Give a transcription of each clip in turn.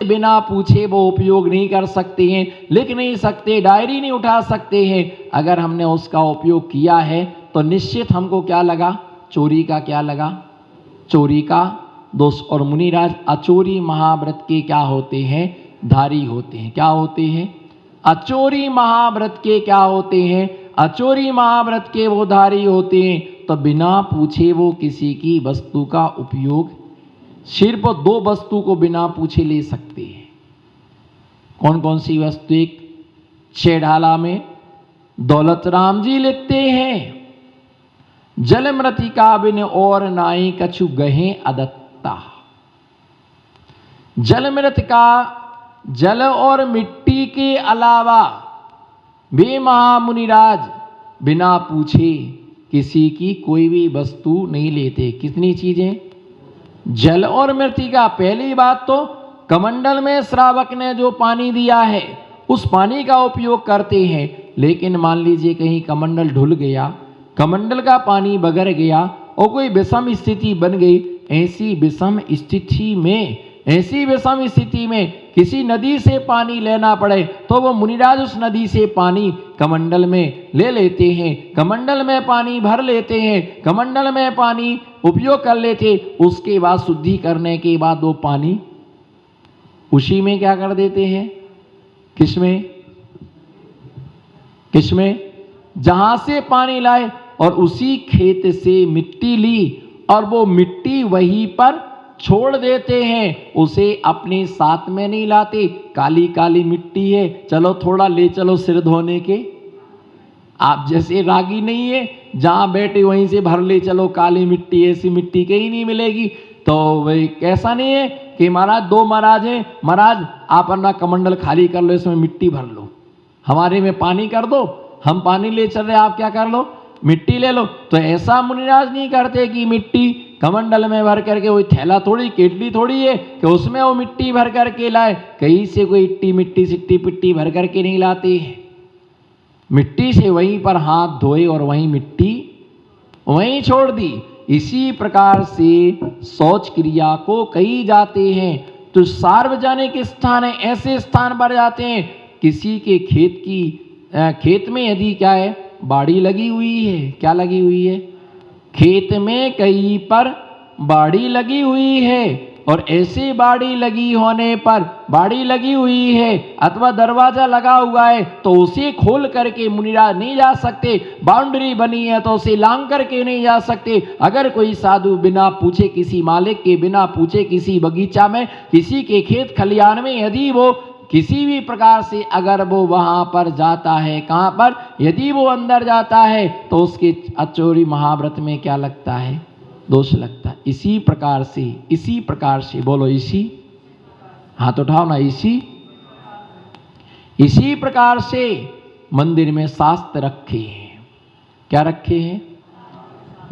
बिना पूछे वो उपयोग नहीं कर सकते हैं, लिख नहीं सकते, डायरी नहीं उठा सकते हैं। अगर हमने उसका उपयोग किया है तो निश्चित हमको क्या लगा? चोरी का क्या लगा? चोरी का दोष। और मुनिराज अचोरी महाव्रत के क्या होते हैं? धारी होते हैं। क्या होते हैं? अचोरी महाव्रत के क्या होते हैं? अचोरी महाव्रत के वो धारी होते हैं। तो बिना पूछे वो किसी की वस्तु का उपयोग सिर्फ 2 वस्तु को बिना पूछे ले सकते हैं। कौन कौन सी वस्तु? एक छेड़ाला में दौलत राम जी लिखते हैं, जल मृतिका बिन और नाई कछु गहे अदत्ता। जल मृतिका, जल और मिट्टी के अलावा वे महामुनिराज बिना पूछे किसी की कोई भी वस्तु नहीं लेते। कितनी चीजें? जल और मृतिका। पहली बात तो कमंडल में श्रावक ने जो पानी दिया है उस पानी का उपयोग करते हैं, लेकिन मान लीजिए कहीं कमंडल ढुल गया, कमंडल का पानी बगर गया और कोई विषम स्थिति बन गई। ऐसी विषम स्थिति में किसी नदी से पानी लेना पड़े तो वो मुनिराज उस नदी से पानी कमंडल में ले लेते हैं, कमंडल में पानी भर लेते हैं, कमंडल में पानी उपयोग कर लेते। उसके बाद शुद्धि करने के बाद वो पानी उसी में क्या कर देते हैं? किसमें? जहां से पानी लाए और उसी खेत से मिट्टी ली और वो मिट्टी वहीं पर छोड़ देते हैं, उसे अपने साथ में नहीं लाते। काली काली मिट्टी है, चलो थोड़ा ले चलो सिर धोने के। आप जैसे रागी नहीं है, जहां बैठे वहीं से भर ले चलो काली मिट्टी, ऐसी मिट्टी कहीं नहीं मिलेगी। तो वही कैसा नहीं है कि महाराज 2 महाराज हैं, महाराज आप अपना कमंडल खाली कर लो, इसमें मिट्टी भर लो, हमारे में पानी कर दो, हम पानी ले चल रहे, आप क्या कर लो? मिट्टी ले लो। तो ऐसा मुनिराज नहीं करते कि मिट्टी कमंडल में भर करके, वही थैला थोड़ी, केटली थोड़ी है कि उसमें वो मिट्टी भर करके लाए। कहीं से कोई इट्टी मिट्टी सिट्टी पिट्टी भर करके नहीं लाते हैं। मिट्टी से वहीं पर हाथ धोए और वहीं मिट्टी वहीं छोड़ दी। इसी प्रकार से शौच क्रिया को कही जाते हैं। तो सार्वजनिक स्थान है, ऐसे स्थान पर जाते हैं किसी के खेत में यदि क्या है? बाड़ी लगी हुई है। क्या लगी हुई है? खेत में कहीं पर बाड़ी लगी हुई है और ऐसे बाड़ी लगी हुई है अथवा दरवाजा लगा हुआ है तो उसे खोल करके मुनिराज नहीं जा सकते। बाउंड्री बनी है तो उसे लांग करके नहीं जा सकते। अगर कोई साधु बिना पूछे, किसी मालिक के बिना पूछे, किसी बगीचा में, किसी के खेत खलियान में यदि वो किसी भी प्रकार से अगर वो वहां पर जाता है, कहां पर? यदि वो अंदर जाता है तो उसके अचोरी महाव्रत में क्या लगता है? दोष लगता है। इसी प्रकार से बोलो, इसी, हाथ उठाओ ना, इसी प्रकार से मंदिर में शास्त्र रखे हैं। क्या रखे हैं?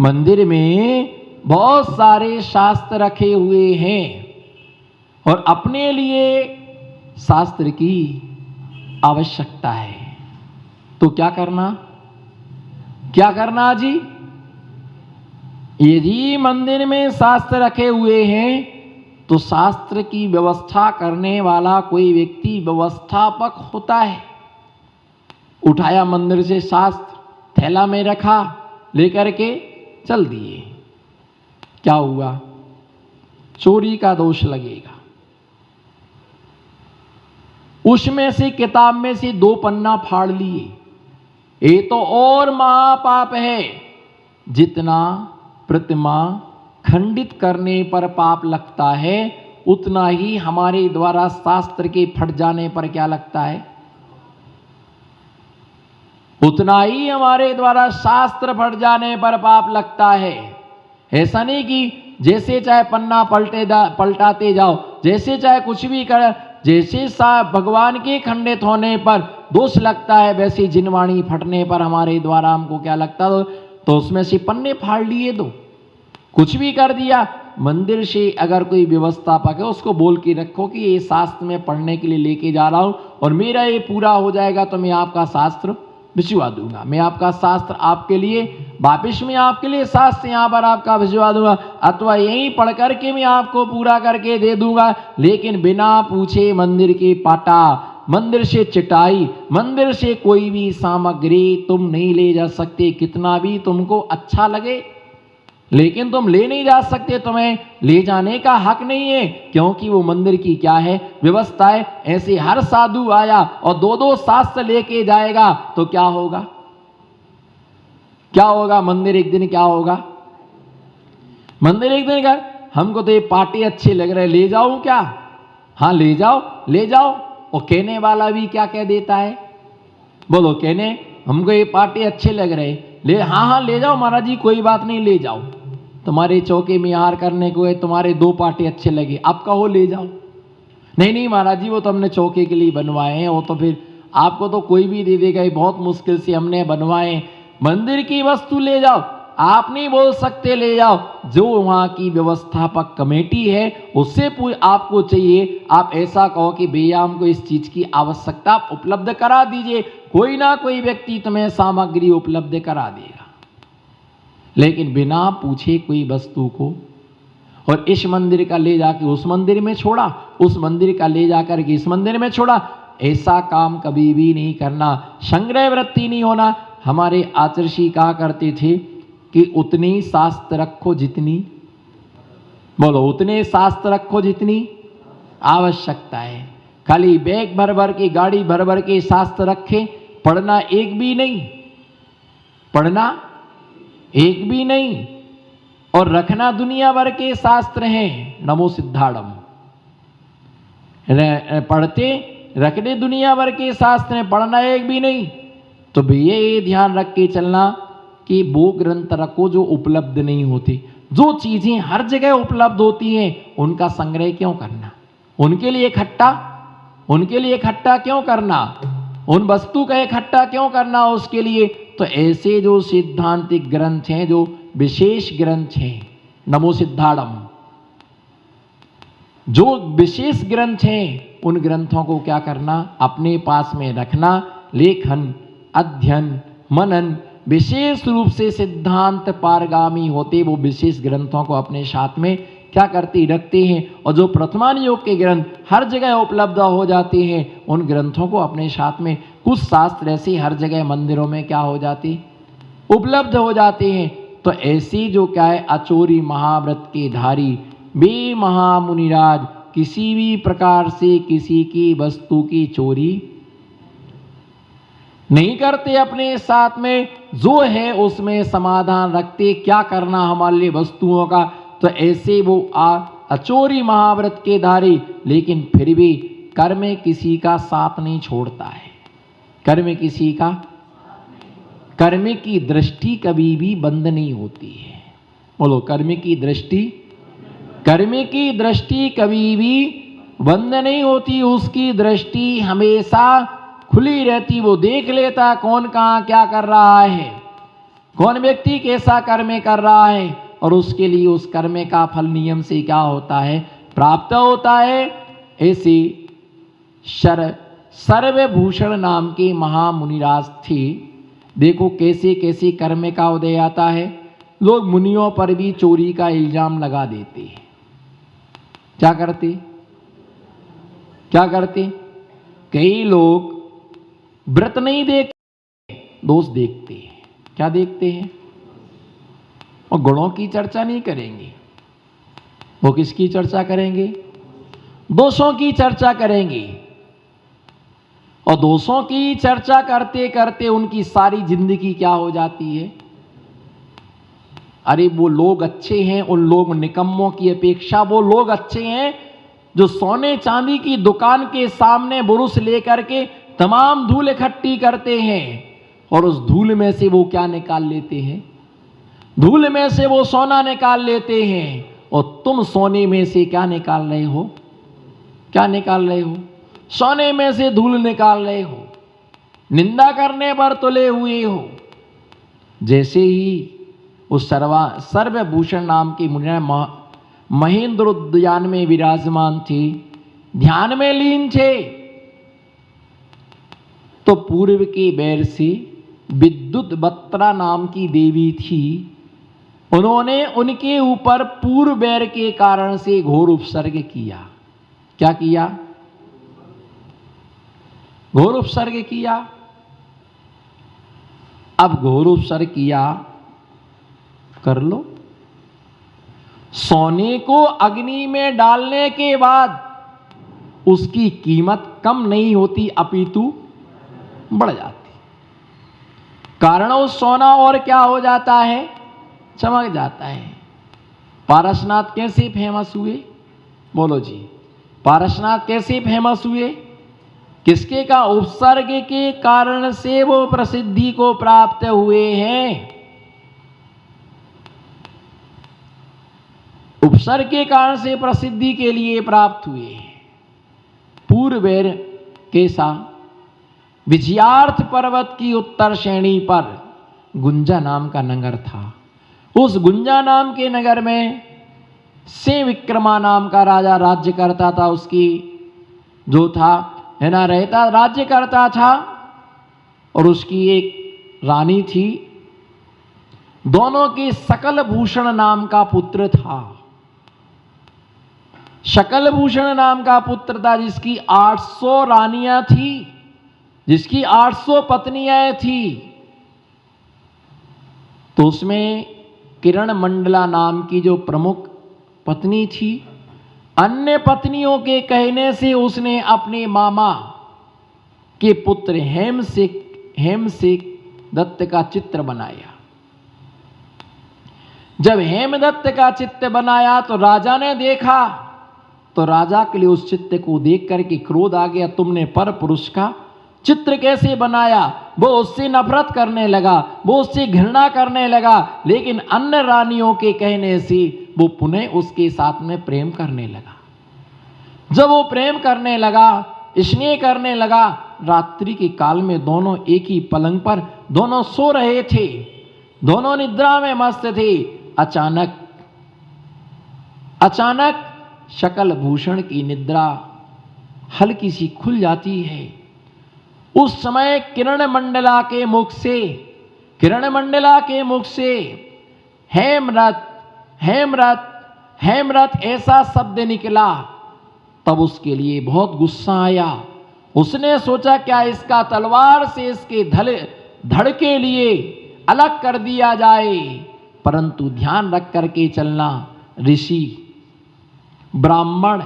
मंदिर में बहुत सारे शास्त्र रखे हुए हैं और अपने लिए शास्त्र की आवश्यकता है। तो क्या करना जी? यदि मंदिर में शास्त्र रखे हुए हैं तो शास्त्र की व्यवस्था करने वाला कोई व्यक्ति व्यवस्थापक होता है। उठाया मंदिर से शास्त्र, थैला में रखा, लेकर के चल दिए, क्या हुआ? चोरी का दोष लगेगा। उसमें से किताब में से 2 पन्ना फाड़ लिए, ये तो और महापाप है। जितना प्रतिमा खंडित करने पर पाप लगता है उतना ही हमारे द्वारा शास्त्र के फट जाने पर क्या लगता है? उतना ही हमारे द्वारा शास्त्र फट जाने पर पाप लगता है। ऐसा नहीं कि जैसे चाहे पन्ना पलटाते जाओ, जैसे चाहे कुछ भी कर, जैसे भगवान के खंडित होने पर दोष लगता है, वैसे जिनवाणी फटने पर हमारे द्वारा हमको क्या लगता है? तो उसमें से पन्ने फाड़ लिए, दो कुछ भी कर दिया। मंदिर से अगर कोई व्यवस्थापक है उसको बोल के रखो कि ये शास्त्र में पढ़ने के लिए लेके जा रहा हूं और मेरा ये पूरा हो जाएगा तो मैं आपका शास्त्र भिजवा दूंगा, मैं आपका शास्त्र आपके लिए वापिस में आपके लिए शास्त्र यहाँ पर आपका भिजवा दूंगा, अथवा यहीं पढ़ करके मैं आपको पूरा करके दे दूंगा, लेकिन बिना पूछे मंदिर के पाटा, मंदिर से चटाई, मंदिर से कोई भी सामग्री तुम नहीं ले जा सकते, कितना भी तुमको अच्छा लगे, लेकिन तुम ले नहीं जा सकते, तुम्हें ले जाने का हक नहीं है, क्योंकि वो मंदिर की क्या है, व्यवस्था है। ऐसे हर साधु आया और दो दो शास्त्र लेके जाएगा तो क्या होगा, क्या होगा, मंदिर एक दिन क्या होगा, मंदिर एक दिन का, हमको तो ये पाटे अच्छे लग रहे, ले जाऊं क्या, हाँ ले जाओ ले जाओ, और कहने वाला भी क्या कह देता है, बोलो कहने हमको ये पाटे अच्छे लग रहे, ले हाँ हाँ ले जाओ महाराज जी, कोई बात नहीं ले जाओ, तुम्हारे चौके में हार करने को है, तुम्हारे दो पाटे अच्छे लगे, आप कहो ले जाओ, नहीं नहीं महाराज जी वो तो हमने चौके के लिए बनवाए हैं, वो तो फिर आपको तो कोई भी दे देगा, ये बहुत मुश्किल से हमने बनवाए, मंदिर की वस्तु ले जाओ, आप नहीं बोल सकते ले जाओ, जो वहां की व्यवस्थापक कमेटी है उससे आपको चाहिए, आप ऐसा कहो कि भैया हमको इस चीज की आवश्यकता उपलब्ध करा दीजिए, कोई ना कोई व्यक्ति तुम्हें सामग्री उपलब्ध करा देगा। लेकिन बिना पूछे कोई वस्तु को, और इस मंदिर का ले जाके उस मंदिर में छोड़ा, उस मंदिर का ले जाकर के इस मंदिर में छोड़ा, ऐसा काम कभी भी नहीं करना, संग्रह वृत्ति नहीं होना। हमारे आचर्षी कहा करते थे कि उतनी शास्त्र रखो जितनी, बोलो उतने शास्त्र रखो जितनी आवश्यकता है, खाली बैग भर भर के, गाड़ी भर भर के शास्त्र रखे, पढ़ना एक भी नहीं, पढ़ना एक भी नहीं, और रखना दुनिया भर के शास्त्र हैं, नमो सिद्धाड़म, पढ़ते रखने दुनिया भर के शास्त्र हैं, पढ़ना एक भी नहीं। तो भैया ये ध्यान रख के चलना कि वो ग्रंथ रखो जो उपलब्ध नहीं होते, जो चीजें हर जगह उपलब्ध होती हैं उनका संग्रह क्यों करना, उनके लिए इकट्ठा क्यों करना, उन वस्तु का इकट्ठा क्यों करना उसके लिए। तो ऐसे जो सिद्धांतिक ग्रंथ हैं, जो विशेष ग्रंथ हैं, नमो सिद्धाड़म, जो विशेष ग्रंथ हैं उन ग्रंथों को क्या करना, अपने पास में रखना, लेखन अध्ययन मनन, विशेष रूप से सिद्धांत पारगामी होते वो विशेष ग्रंथों को अपने साथ में क्या करते रखते हैं, और जो प्रथमान योग के ग्रंथ हर जगह उपलब्ध हो जाते हैं उन ग्रंथों को अपने साथ में, कुछ शास्त्र ऐसे हर जगह मंदिरों में क्या हो जाते, उपलब्ध हो जाते हैं। तो ऐसी जो क्या है अचोरी महाव्रत के धारी वे महामुनिराज किसी भी प्रकार से किसी की वस्तु की चोरी नहीं करते, अपने साथ में जो है उसमें समाधान रखते, क्या करना हमारे लिए वस्तुओं का। तो ऐसे वो अचोरी महाव्रत के धारी, लेकिन फिर भी कर्म में किसी का साथ नहीं छोड़ता है, कर्म किसी का, कर्म की दृष्टि कभी भी बंद नहीं होती है, बोलो कर्म की दृष्टि, कर्म की दृष्टि कभी भी बंद नहीं होती, उसकी दृष्टि हमेशा खुली रहती, वो देख लेता कौन कहाँ क्या कर रहा है, कौन व्यक्ति कैसा कर्म कर रहा है, और उसके लिए उस कर्म का फल नियम से क्या होता है, प्राप्त होता है। ऐसे सर्वभूषण नाम के महामुनिराज थे, देखो कैसे कैसे कर्म का उदय आता है, लोग मुनियों पर भी चोरी का इल्जाम लगा देते हैं, क्या करते, कई लोग व्रत नहीं देखते, दोष देखते हैं, क्या देखते हैं, और गुणों की चर्चा नहीं करेंगे, वो किसकी चर्चा करेंगे, दोषों की चर्चा करेंगे, और दोषों की चर्चा करते करते उनकी सारी जिंदगी क्या हो जाती है, अरे वो लोग अच्छे हैं, उन लोग निकम्मों की अपेक्षा वो लोग अच्छे हैं जो सोने चांदी की दुकान के सामने बुरुश लेकर के तमाम धूल इकट्ठी करते हैं, और उस धूल में से वो क्या निकाल लेते हैं, धूल में से वो सोना निकाल लेते हैं, और तुम सोने में से क्या निकाल रहे हो, क्या निकाल रहे हो, सोने में से धूल निकाल रहे हो, निंदा करने पर तुले हुए हो। जैसे ही उस सर्वभूषण नाम की मुनि महेंद्र उद्यान में विराजमान थे, ध्यान में लीन थे, तो पूर्व के बैर से विद्युत बत्रा नाम की देवी थी, उन्होंने उनके ऊपर पूर्व बैर के कारण से घोर उपसर्ग किया। क्या किया? घोर उपसर्ग किया। अब घोर उपसर्ग किया, कर लो। सोने को अग्नि में डालने के बाद उसकी कीमत कम नहीं होती, अपितु बढ़ जाती। कारण उस सोना और क्या हो जाता है? चमक जाता है। पारसनाथ कैसे फेमस हुए? बोलो जी, पारसनाथ कैसे फेमस हुए? किसके का? उपसर्ग के कारण से वो प्रसिद्धि को प्राप्त हुए हैं। उपसर्ग के कारण से प्रसिद्धि के लिए प्राप्त हुए हैं। पूर्वेर कैसा? विजयार्थ पर्वत की उत्तर श्रेणी पर गुंजा नाम का नगर था। उस गुंजा नाम के नगर में से विक्रमा नाम का राजा राज्य करता था। उसकी जो था है ना, रहता राज्य करता था, और उसकी एक रानी थी। दोनों के सकल भूषण नाम का पुत्र था। शकल भूषण नाम का पुत्र था, जिसकी 800 रानियां थी, जिसकी 800 पत्नियां थी। तो उसमें किरण मंडला नाम की जो प्रमुख पत्नी थी, अन्य पत्नियों के कहने से उसने अपने मामा के पुत्र हेमसेक दत्त का चित्र बनाया। जब हेमदत्त का चित्र बनाया तो राजा ने देखा, तो राजा के लिए उस चित्र को देख करके क्रोध आ गया। तुमने पर पुरुष का चित्र कैसे बनाया? वो उससे नफरत करने लगा, वो उससे घृणा करने लगा। लेकिन अन्य रानियों के कहने से वो पुनः उसके साथ में प्रेम करने लगा। जब वो प्रेम करने लगा, स्नेह करने लगा, रात्रि के काल में दोनों एक ही पलंग पर दोनों सो रहे थे, दोनों निद्रा में मस्त थे। अचानक शकल भूषण की निद्रा हल्की सी खुल जाती है। उस समय किरण मंडला के मुख से हेमरथ ऐसा शब्द निकला। तब उसके लिए बहुत गुस्सा आया। उसने सोचा क्या इसका तलवार से इसके धड़ के लिए अलग कर दिया जाए। परंतु ध्यान रख करके चलना, ऋषि, ब्राह्मण,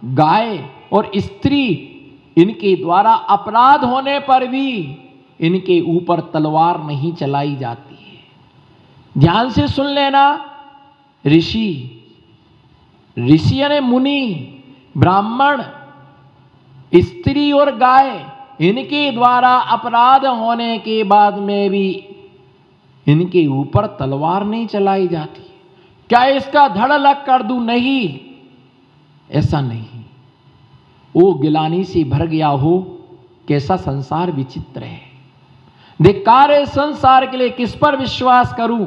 गाय और स्त्री, इनके द्वारा अपराध होने पर भी इनके ऊपर तलवार नहीं चलाई जाती है। ध्यान से सुन लेना, ऋषि यानी मुनि, ब्राह्मण, स्त्री और गाय, इनके द्वारा अपराध होने के बाद में भी इनके ऊपर तलवार नहीं चलाई जाती। क्या इसका धड़ अलग कर दूं? नहीं, ऐसा नहीं। वो गिलानी से भर गया हो, कैसा संसार विचित्र है। धिक्कार है संसार के लिए, किस पर विश्वास करूं?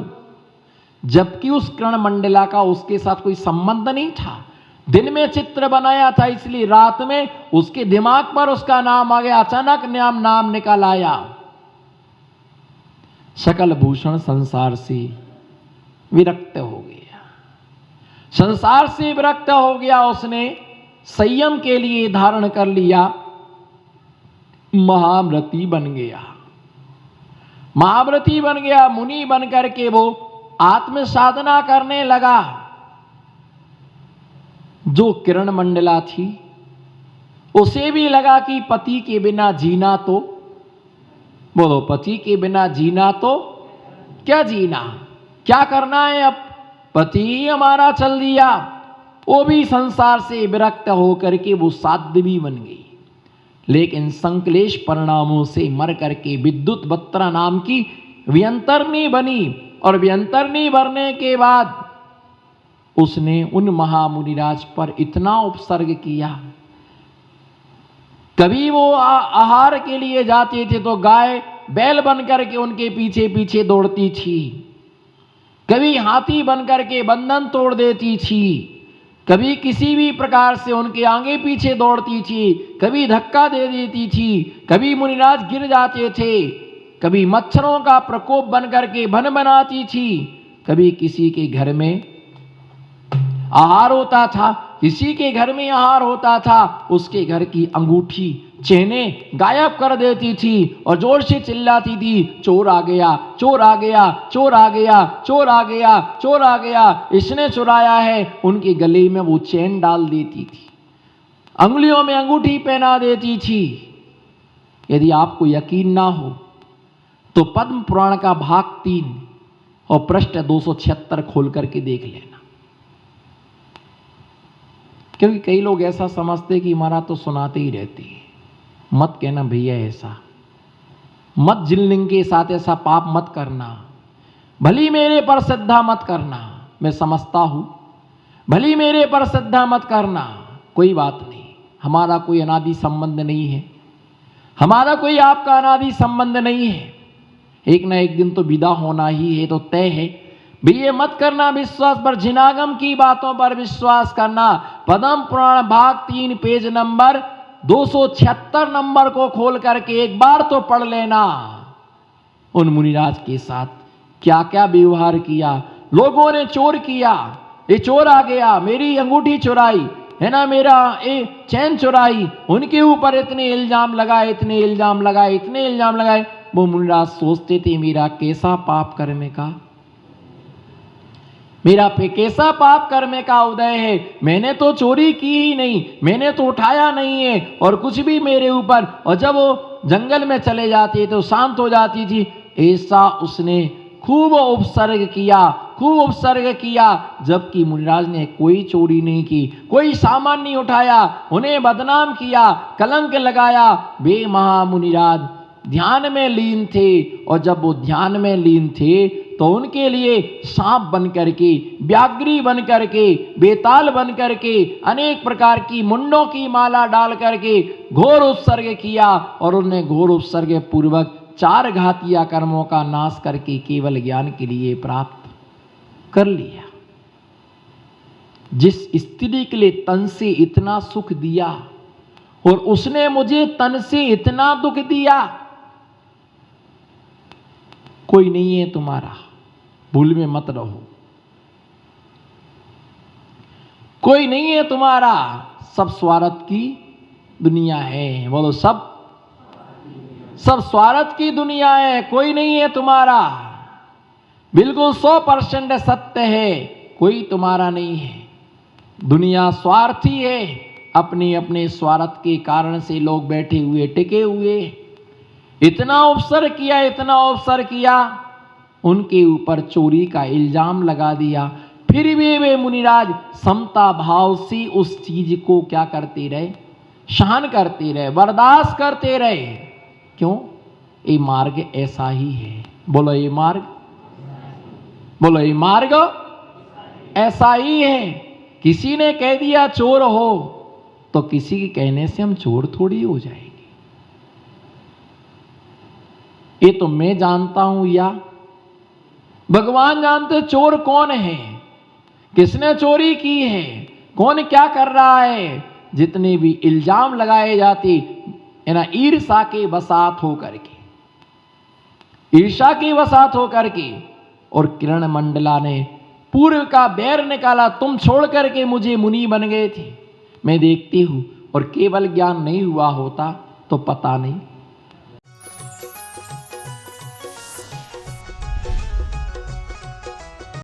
जबकि उस किरण मंडला का उसके साथ कोई संबंध नहीं था। दिन में चित्र बनाया था, इसलिए रात में उसके दिमाग पर उसका नाम आ गया। अचानक नाम निकल आया। सकल भूषण संसार से विरक्त हो गया। संसार से विरक्त हो गया। उसने संयम के लिए धारण कर लिया, महाव्रती बन गया। महाव्रती बन गया, मुनि बन करके वो आत्म साधना करने लगा। जो किरण मंडला थी, उसे भी लगा कि पति के बिना जीना तो, बोलो, पति के बिना जीना तो क्या जीना, क्या करना है। अब पति ही हमारा चल दिया। वो भी संसार से विरक्त होकर के वो साध्वी बन गई। लेकिन संक्लेश परिणामों से मर करके विद्युत बत्रा नाम की व्यंतरनी बनी। और व्यंतरनी बनने के बाद उसने उन महामुनिराज पर इतना उपसर्ग किया। कभी वो आहार के लिए जाते थे तो गाय बैल बनकर के उनके पीछे पीछे दौड़ती थी। कभी हाथी बनकर के बंधन तोड़ देती थी। कभी किसी भी प्रकार से उनके आगे पीछे दौड़ती थी। कभी धक्का दे देती थी। कभी मुनिराज गिर जाते थे। कभी मच्छरों का प्रकोप बन करके बन बनाती थी, कभी किसी के घर में आहार होता था, किसी के घर में आहार होता था, उसके घर की अंगूठी चेने गायब कर देती थी और जोर से चिल्लाती थी, चोर आ गया, चोर आ गया, चोर आ गया, चोर आ गया, चोर आ गया, इसने चुराया है। उनके गले में वो चेन डाल देती थी, अंगुलियों में अंगूठी पहना देती थी। यदि आपको यकीन ना हो तो पद्म पुराण का भाग 3 और पृष्ठ 276 खोल करके देख लेना। क्योंकि कई लोग ऐसा समझते कि हमारा तो सुनाते ही रहते हैं। मत कहना भैया ऐसा, मत जिललिंग के साथ ऐसा पाप मत करना, भली मेरे पर श्रद्धा मत करना, मैं समझता हूं, भली मेरे पर श्रद्धा मत करना, कोई बात नहीं, हमारा कोई अनादि संबंध नहीं है, हमारा कोई आपका अनादि संबंध नहीं है, एक ना एक दिन तो विदा होना ही है, तो तय है। ये मत करना विश्वास पर, जिनागम की बातों पर विश्वास करना। पद्म पुराण भाग 3 पेज नंबर 276 नंबर को खोल करके एक बार तो पढ़ लेना। उन मुनिराज के साथ क्या क्या व्यवहार किया। लोगों ने चोर किया, ये चोर आ गया, मेरी अंगूठी चुराई है ना, मेरा ये चैन चुराई, उनके ऊपर इतने इल्जाम लगाए, इतने इल्जाम लगाए, इतने इल्जाम लगाए। वो मुनिराज सोचते थे मेरा कैसा पाप करने का, मेरा पे कैसा पाप करने का उदय है, मैंने तो चोरी की ही नहीं, मैंने तो उठाया नहीं है और कुछ भी मेरे ऊपर। और जब वो जंगल में चले जाती तो शांत हो जाती थी। ऐसा उसने खूब उपसर्ग किया, खूब उपसर्ग किया, जबकि मुनिराज ने कोई चोरी नहीं की, कोई सामान नहीं उठाया, उन्हें बदनाम किया, कलंक लगाया। वे महामुनिराज ध्यान में लीन थे और जब वो ध्यान में लीन थे तो उनके लिए सांप बन करके, व्याघ्री बन करके, बेताल बन करके, अनेक प्रकार की मुंडों की माला डाल करके घोर उपसर्ग किया और उन्हें घोर उपसर्ग पूर्वक 4 घातीय कर्मों का नाश करके केवल ज्ञान के लिए प्राप्त कर लिया। जिस स्त्री के लिए तन से इतना सुख दिया और उसने मुझे तन से इतना दुख दिया, कोई नहीं है तुम्हारा, भूल में मत रहो, कोई नहीं है तुम्हारा, सब स्वार्थ की दुनिया है। बोलो सब स्वार्थ की दुनिया है, कोई नहीं है तुम्हारा, बिल्कुल 100% सत्य है, कोई तुम्हारा नहीं है। दुनिया स्वार्थी है, अपने अपने स्वार्थ के कारण से लोग बैठे हुए टिके हुए। इतना अवसर किया, इतना अवसर किया, उनके ऊपर चोरी का इल्जाम लगा दिया, फिर भी वे मुनिराज समता भाव से उस चीज को क्या करते रहे, सहन करते रहे, बर्दाश्त करते रहे। क्यों? ये मार्ग ऐसा ही है। बोलो ये मार्ग, बोलो ये मार्ग ऐसा ही है। किसी ने कह दिया चोर हो तो किसी के कहने से हम चोर थोड़ी हो जाएंगे। ये तो मैं जानता हूं या भगवान जानते चोर कौन है, किसने चोरी की है, कौन क्या कर रहा है। जितने भी इल्जाम लगाए जाते है ना, ईर्षा के वसात होकर के, ईर्षा की वसात होकर के। और किरण मंडला ने पूर्व का बैर निकाला, तुम छोड़ करके मुझे मुनि बन गए थे, मैं देखती हूं, और केवल ज्ञान नहीं हुआ होता तो पता नहीं